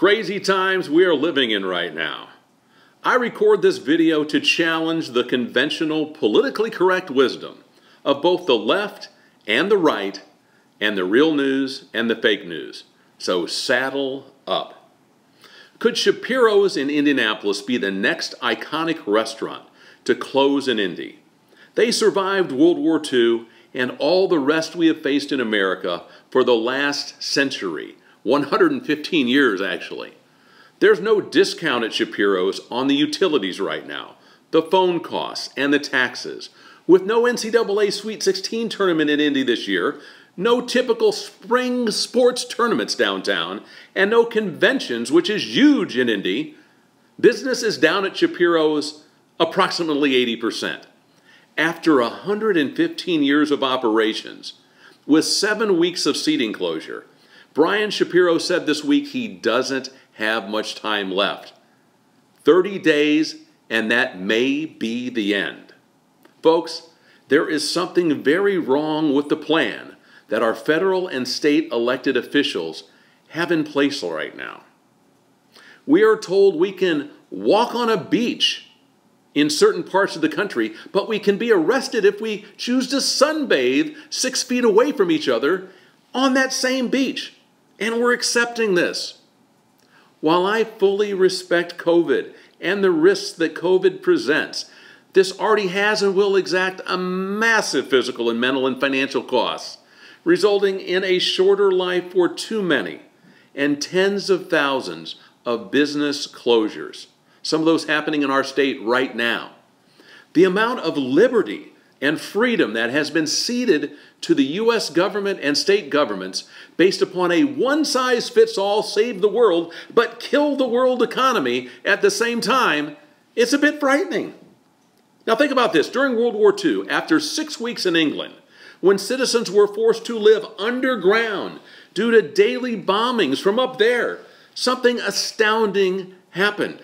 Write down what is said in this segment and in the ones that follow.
crazy times we are living in right now. I record this video to challenge the conventional, politically correct wisdom of both the left and the right, and the real news and the fake news. So saddle up. Could Shapiro's in Indianapolis be the next iconic restaurant to close in Indy? They survived World War II and all the rest we have faced in America for the last century, 115 years actually. There's no discount at Shapiro's on the utilities right now, the phone costs and the taxes. With no NCAA Sweet 16 tournament in Indy this year, no typical spring sports tournaments downtown, and no conventions, which is huge in Indy, business is down at Shapiro's approximately 80%. After 115 years of operations, with 7 weeks of seating closure, Brian Shapiro said this week he doesn't have much time left. 30 days, and that may be the end. Folks, there is something very wrong with the plan that our federal and state elected officials have in place right now. We are told we can walk on a beach in certain parts of the country, but we can be arrested if we choose to sunbathe 6 feet away from each other on that same beach. And we're accepting this. While I fully respect COVID and the risks that COVID presents, this already has and will exact a massive physical and mental and financial costs, resulting in a shorter life for too many and tens of thousands of business closures. Some of those happening in our state right now. The amount of liberty and freedom that has been ceded to the U.S. government and state governments based upon a one-size-fits-all save the world but kill the world economy at the same time, it's a bit frightening. Now think about this. During World War II, after 6 weeks in England, when citizens were forced to live underground due to daily bombings from up there, something astounding happened.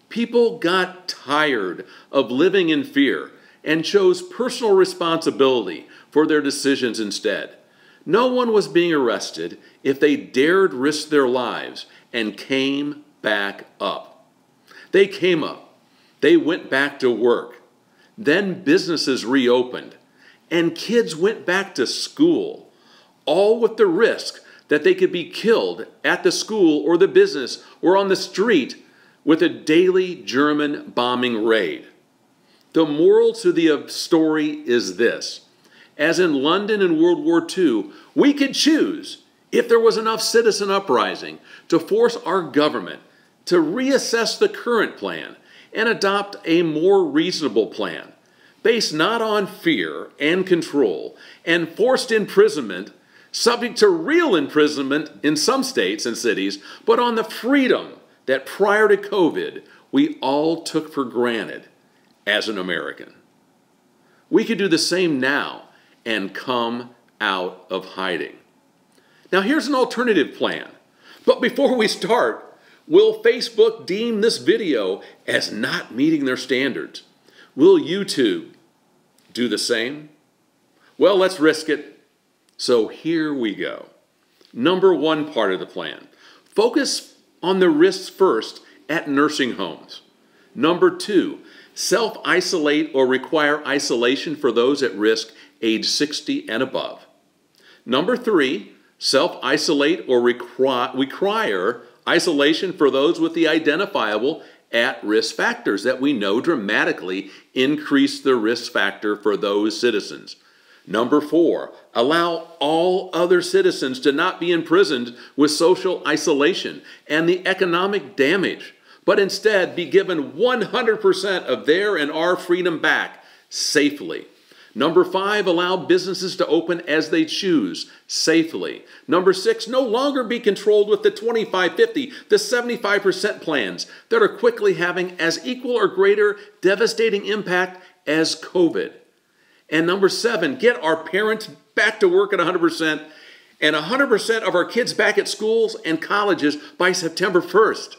People got tired of living in fear and chose personal responsibility for their decisions instead. No one was being arrested if they dared risk their lives and came back up. They came up. They went back to work. Then businesses reopened and kids went back to school, all with the risk that they could be killed at the school or the business or on the street with a daily German bombing raid. The moral to the story is this. As in London in World War II, we could choose, if there was enough citizen uprising, to force our government to reassess the current plan and adopt a more reasonable plan, based not on fear and control and forced imprisonment, subject to real imprisonment in some states and cities, but on the freedom that prior to COVID, we all took for granted as an American. We could do the same now and come out of hiding. Now here's an alternative plan. But before we start, will Facebook deem this video as not meeting their standards? Will YouTube do the same? Well, let's risk it. So here we go. Number one part of the plan. Focus on the risks first at nursing homes. Number two, self-isolate or require isolation for those at risk age 60 and above. Number three, self-isolate or require isolation for those with the identifiable at-risk factors that we know dramatically increase the risk factor for those citizens. Number four, allow all other citizens to not be imprisoned with social isolation and the economic damage, but instead be given 100% of their and our freedom back safely. Number five, allow businesses to open as they choose safely. Number six, no longer be controlled with the 25, 50, the 75% plans that are quickly having as equal or greater devastating impact as COVID. And number seven, get our parents back to work at 100% and 100% of our kids back at schools and colleges by September 1st.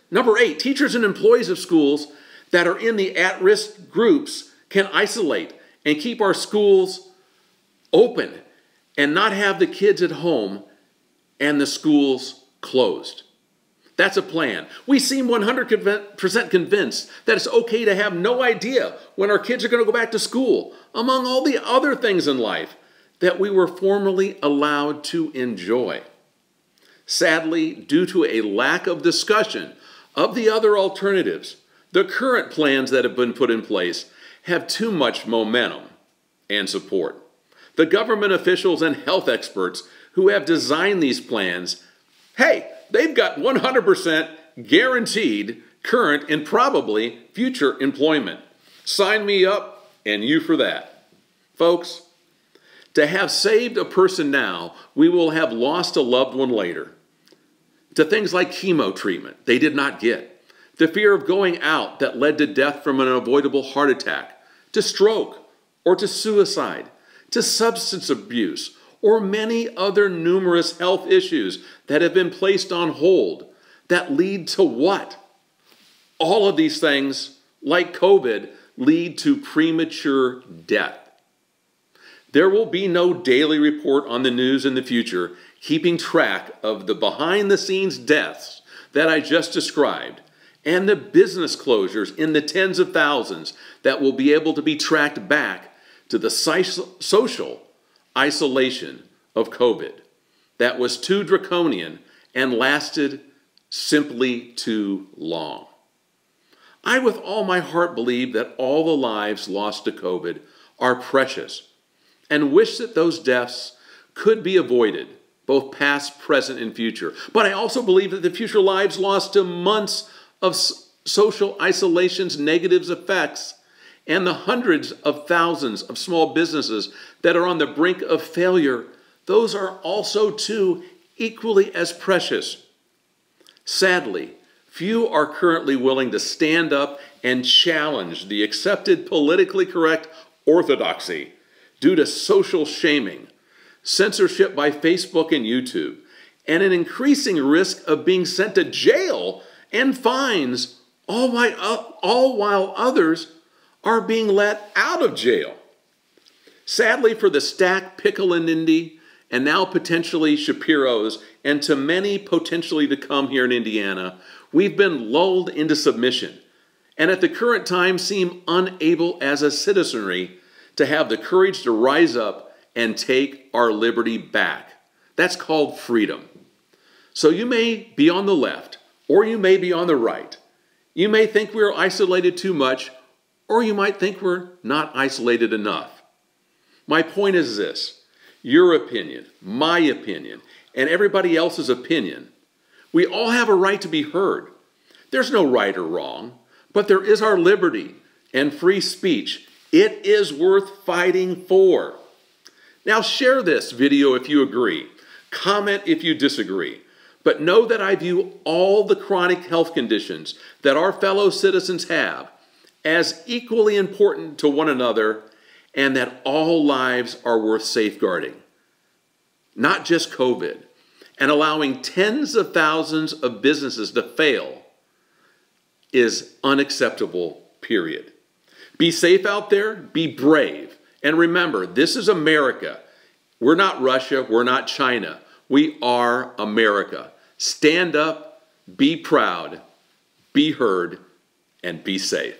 Number eight, teachers and employees of schools that are in the at-risk groups can isolate and keep our schools open and not have the kids at home and the schools closed. That's a plan. We seem 100% convinced that it's okay to have no idea when our kids are going to go back to school, among all the other things in life that we were formerly allowed to enjoy. Sadly, due to a lack of discussion of the other alternatives, the current plans that have been put in place have too much momentum and support. The government officials and health experts who have designed these plans, hey, they've got 100% guaranteed current and probably future employment. Sign me up and you for that. Folks, to have saved a person now, we will have lost a loved one later. To things like chemo treatment they did not get. The fear of going out that led to death from an unavoidable heart attack. To stroke or to suicide. To substance abuse or many other numerous health issues that have been placed on hold that lead to what? All of these things, like COVID, lead to premature death. There will be no daily report on the news in the future keeping track of the behind-the-scenes deaths that I just described and the business closures in the tens of thousands that will be able to be tracked back to the social isolation of COVID that was too draconian and lasted simply too long. I with all my heart believe that all the lives lost to COVID are precious and wish that those deaths could be avoided, both past, present, and future. But I also believe that the future lives lost to months of social isolation's negative effects and the hundreds of thousands of small businesses that are on the brink of failure, those are also too equally as precious. Sadly, few are currently willing to stand up and challenge the accepted politically correct orthodoxy due to social shaming, censorship by Facebook and YouTube, and an increasing risk of being sent to jail and fines, all while others are being let out of jail. Sadly for the Stack, Pickle, and Indy, and now potentially Shapiro's, and to many potentially to come here in Indiana, we've been lulled into submission, and at the current time seem unable as a citizenry to have the courage to rise up and take our liberty back. That's called freedom. So you may be on the left, or you may be on the right. You may think we're isolated too much, or you might think we're not isolated enough. My point is this: your opinion, my opinion, and everybody else's opinion, we all have a right to be heard. There's no right or wrong, but there is our liberty and free speech. It is worth fighting for. Now share this video if you agree. Comment if you disagree. But know that I view all the chronic health conditions that our fellow citizens have as equally important to one another, and that all lives are worth safeguarding. Not just COVID. And allowing tens of thousands of businesses to fail is unacceptable, period. Be safe out there, be brave, and remember, this is America. We're not Russia, we're not China. We are America. Stand up, be proud, be heard, and be safe.